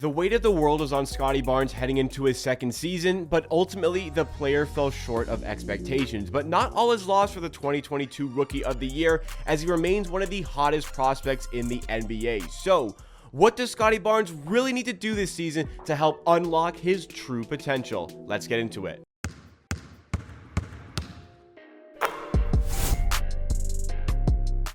The weight of the world was on Scottie Barnes heading into his second season, but ultimately the player fell short of expectations. But not all is lost for the 2022 Rookie of the Year, as he remains one of the hottest prospects in the NBA. So, what does Scottie Barnes really need to do this season to help unlock his true potential? Let's get into it.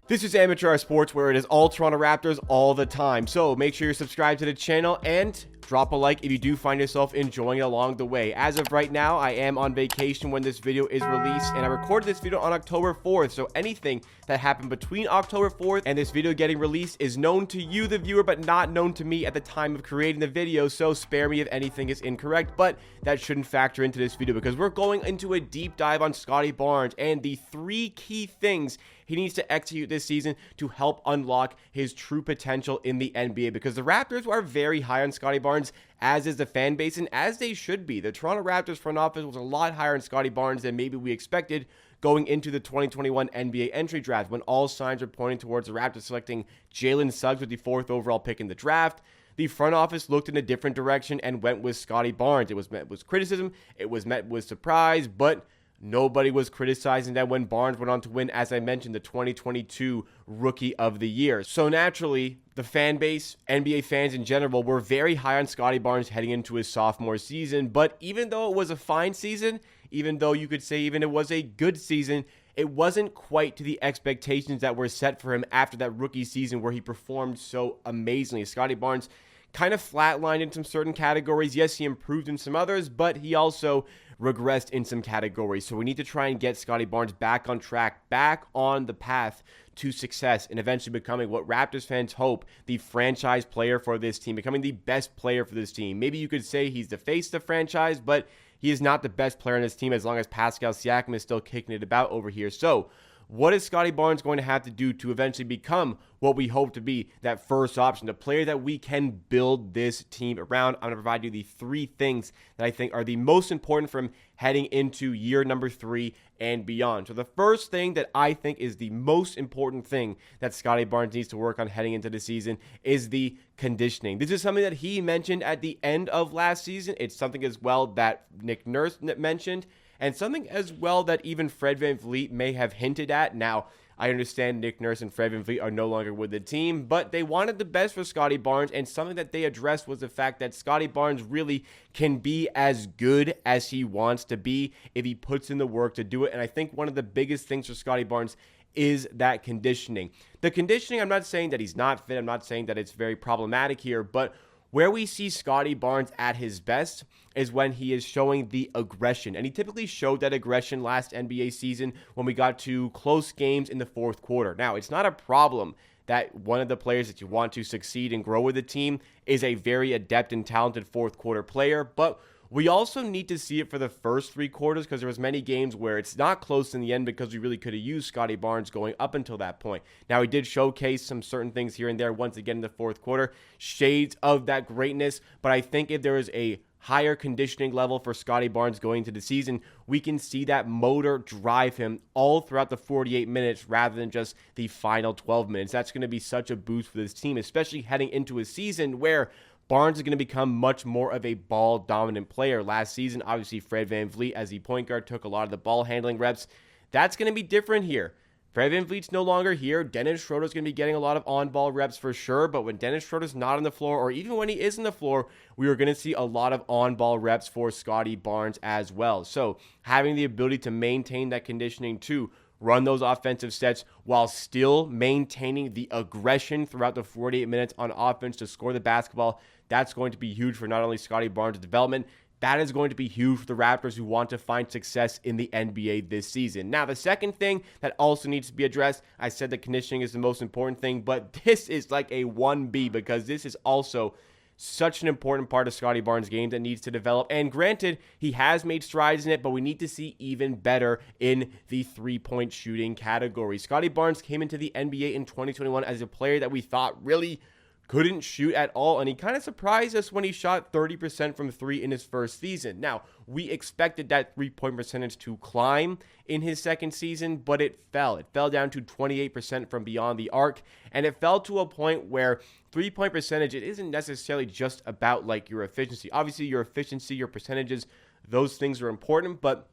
This is Amateur Hour Sports, where it is all Toronto Raptors all the time. So make sure you're subscribed to the channel and drop a like if you do find yourself enjoying it along the way. As of right now, I am on vacation when this video is released, and I recorded this video on October 4th, so anything that happened between October 4th and this video getting released is known to you, the viewer, but not known to me at the time of creating the video, so spare me if anything is incorrect, but that shouldn't factor into this video because we're going into a deep dive on Scottie Barnes and the 3 key things he needs to execute this season to help unlock his true potential in the NBA, because the Raptors are very high on Scottie Barnes, as is the fan base, and as they should be. The Toronto Raptors front office was a lot higher on Scottie Barnes than maybe we expected going into the 2021 NBA entry draft, when all signs were pointing towards the Raptors selecting Jalen Suggs with the 4th overall pick in the draft. The front office looked in a different direction and went with Scottie Barnes. It was met with criticism, it was met with surprise, but nobody was criticizing that when Barnes went on to win, as I mentioned, the 2022 Rookie of the Year. So naturally, the fan base, NBA fans in general, were very high on Scottie Barnes heading into his sophomore season. But even though it was a fine season, even though you could say even it was a good season, it wasn't quite to the expectations that were set for him after that rookie season where he performed so amazingly. Scottie Barnes kind of flatlined in some certain categories. Yes, he improved in some others, but he also regressed in some categories. So we need to try and get Scottie Barnes back on track, back on the path to success, and eventually becoming what Raptors fans hope, the franchise player for this team, becoming the best player for this team. Maybe you could say he's the face of the franchise, but he is not the best player on this team as long as Pascal Siakam is still kicking it about over here. So what is Scottie Barnes going to have to do to eventually become what we hope to be that first option, the player that we can build this team around? I'm going to provide you the 3 things that I think are the most important for him heading into year number 3 and beyond. So the first thing that I think is the most important thing that Scottie Barnes needs to work on heading into the season is the conditioning. This is something that he mentioned at the end of last season. It's something as well that Nick Nurse mentioned, and something as well that even Fred VanVleet may have hinted at. Now, I understand Nick Nurse and Fred VanVleet are no longer with the team, but they wanted the best for Scottie Barnes, and something that they addressed was the fact that Scottie Barnes really can be as good as he wants to be if he puts in the work to do it. And I think one of the biggest things for Scottie Barnes is that conditioning. The conditioning, I'm not saying that he's not fit, I'm not saying that it's very problematic here, but where we see Scottie Barnes at his best is when he is showing the aggression. And he typically showed that aggression last NBA season when we got to close games in the 4th quarter. Now, it's not a problem that one of the players that you want to succeed and grow with the team is a very adept and talented 4th quarter player, but we also need to see it for the first 3 quarters, because there was many games where it's not close in the end because we really could have used Scottie Barnes going up until that point. Now, he did showcase some certain things here and there once again in the 4th quarter, shades of that greatness, but I think if there is a higher conditioning level for Scottie Barnes going into the season, we can see that motor drive him all throughout the 48 minutes rather than just the final 12 minutes. That's going to be such a boost for this team, especially heading into a season where Barnes is going to become much more of a ball-dominant player. Last season, obviously, Fred VanVleet as the point guard took a lot of the ball-handling reps. That's going to be different here. Fred VanVleet's no longer here. Dennis Schroeder's going to be getting a lot of on-ball reps for sure, but when Dennis Schroeder's not on the floor, or even when he is on the floor, we are going to see a lot of on-ball reps for Scottie Barnes as well. So having the ability to maintain that conditioning too, run those offensive sets while still maintaining the aggression throughout the 48 minutes on offense to score the basketball, that's going to be huge for not only Scottie Barnes' development, that is going to be huge for the Raptors who want to find success in the NBA this season. Now, the second thing that also needs to be addressed, I said that conditioning is the most important thing, but this is like a 1B, because this is also such an important part of Scottie Barnes' game that needs to develop. And granted, he has made strides in it, but we need to see even better in the 3-point shooting category. Scottie Barnes came into the NBA in 2021 as a player that we thought really couldn't shoot at all, and he kind of surprised us when he shot 30% from 3 in his first season. Now, we expected that 3-point percentage to climb in his second season, but it fell. It fell down to 28% from beyond the arc, and it fell to a point where 3-point percentage, it isn't necessarily just about like your efficiency. Obviously, your efficiency, your percentages, those things are important, but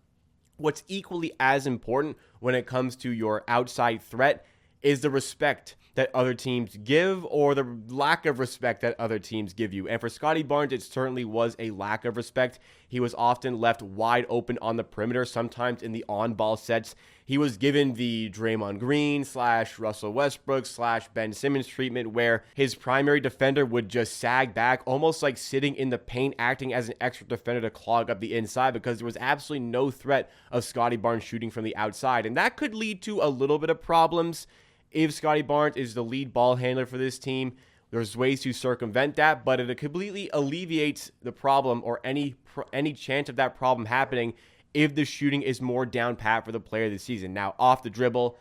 what's equally as important when it comes to your outside threat is the respect that other teams give, or the lack of respect that other teams give you. And for Scottie Barnes, it certainly was a lack of respect. He was often left wide open on the perimeter. Sometimes in the on-ball sets, he was given the Draymond Green / Russell Westbrook / Ben Simmons treatment, where his primary defender would just sag back, almost like sitting in the paint, acting as an extra defender to clog up the inside, because there was absolutely no threat of Scottie Barnes shooting from the outside. And that could lead to a little bit of problems. If Scottie Barnes is the lead ball handler for this team, there's ways to circumvent that, but it completely alleviates the problem, or any chance of that problem happening, if the shooting is more down pat for the player this season. Now, off the dribble,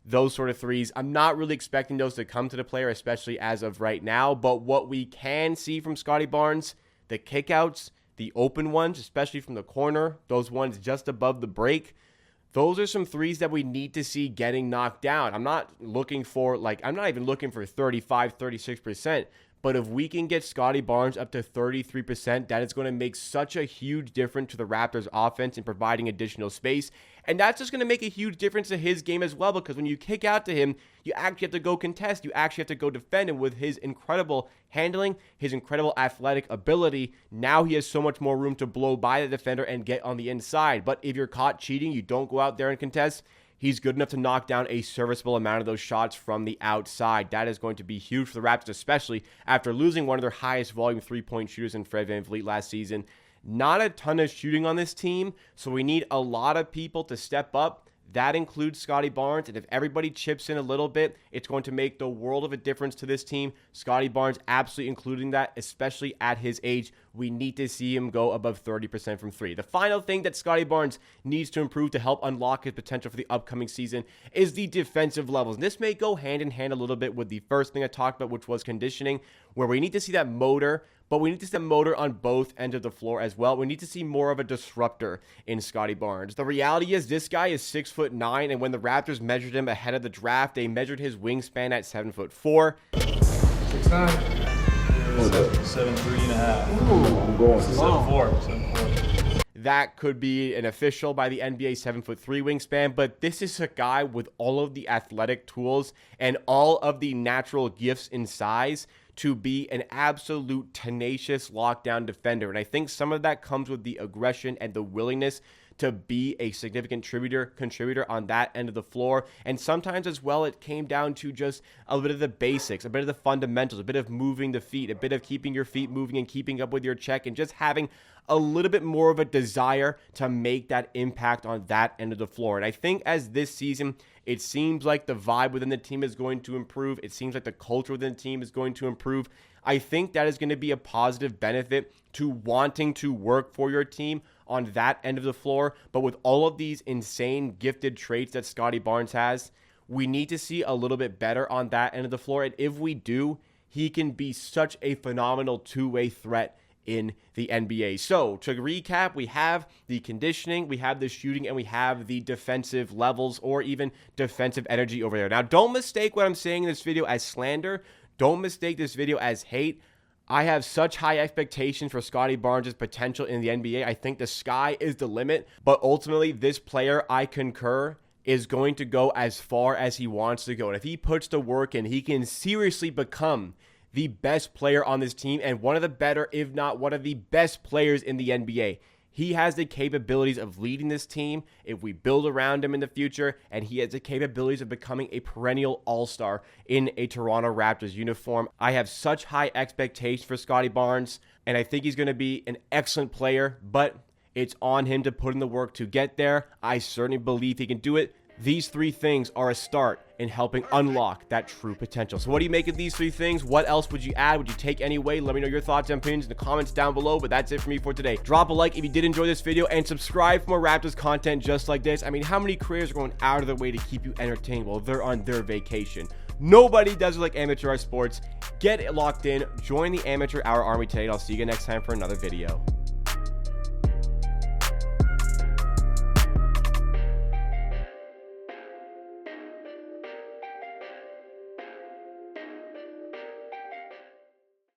those sort of threes, I'm not really expecting those to come to the player, especially as of right now, but what we can see from Scottie Barnes, the kickouts, the open ones, especially from the corner, those ones just above the break, those are some threes that we need to see getting knocked down. I'm not even looking for 35, 36%, but if we can get Scottie Barnes up to 33%, that is going to make such a huge difference to the Raptors offense in providing additional space. And that's just going to make a huge difference to his game as well, because when you kick out to him, you actually have to go contest. You actually have to go defend. And with his incredible handling, his incredible athletic ability, now he has so much more room to blow by the defender and get on the inside. But if you're caught cheating, you don't go out there and contest, he's good enough to knock down a serviceable amount of those shots from the outside. That is going to be huge for the Raptors, especially after losing one of their highest volume 3-point shooters in Fred VanVleet last season. Not a ton of shooting on this team, so we need a lot of people to step up. That includes Scottie Barnes, and if everybody chips in a little bit, it's going to make the world of a difference to this team. Scottie Barnes absolutely including that, especially at his age. We need to see him go above 30% from 3. The final thing that Scottie Barnes needs to improve to help unlock his potential for the upcoming season is the defensive levels. And this may go hand in hand a little bit with the first thing I talked about, which was conditioning, where we need to see that motor, but we need to see that motor on both ends of the floor as well. We need to see more of a disruptor in Scottie Barnes. The reality is this guy is 6'9", and when the Raptors measured him ahead of the draft, they measured his wingspan at 7'4". 6'9". 7'3.5". Ooh, I'm going 7'4". That could be an official by the NBA 7'3" wingspan, but this is a guy with all of the athletic tools and all of the natural gifts in size to be an absolute tenacious lockdown defender. And I think some of that comes with the aggression and the willingness to be a significant contributor on that end of the floor. And sometimes as well, it came down to just a bit of the basics, a bit of the fundamentals, a bit of moving the feet, a bit of keeping your feet moving and keeping up with your check, and just having a little bit more of a desire to make that impact on that end of the floor. And I think as this season, it seems like the vibe within the team is going to improve. It seems like the culture within the team is going to improve. I think that is going to be a positive benefit to wanting to work for your team on that end of the floor. But with all of these insane gifted traits that Scottie Barnes has, we need to see a little bit better on that end of the floor. And if we do, he can be such a phenomenal two-way threat in the NBA. So to recap, we have the conditioning, we have the shooting, and we have the defensive levels or even defensive energy over there. Now, don't mistake what I'm saying in this video as slander. Don't mistake this video as hate. I have such high expectations for Scottie Barnes' potential in the NBA. I think the sky is the limit, but ultimately this player, I concur, is going to go as far as he wants to go. And if he puts the work in, he can seriously become the best player on this team and one of the better, if not one of the best players in the NBA. He has the capabilities of leading this team if we build around him in the future, and he has the capabilities of becoming a perennial all-star in a Toronto Raptors uniform. I have such high expectations for Scottie Barnes, and I think he's going to be an excellent player, but it's on him to put in the work to get there. I certainly believe he can do it. These three things are a start in helping unlock that true potential. So what do you make of these three things? What else would you add? Would you take any way? Let me know your thoughts and opinions in the comments down below. But that's it for me for today. Drop a like if you did enjoy this video and subscribe for more Raptors content just like this. I mean, how many creators are going out of their way to keep you entertained while they're on their vacation? Nobody does it like Amateur Hour Sports. Get locked in, join the Amateur Hour Army today, and I'll see you next time for another video.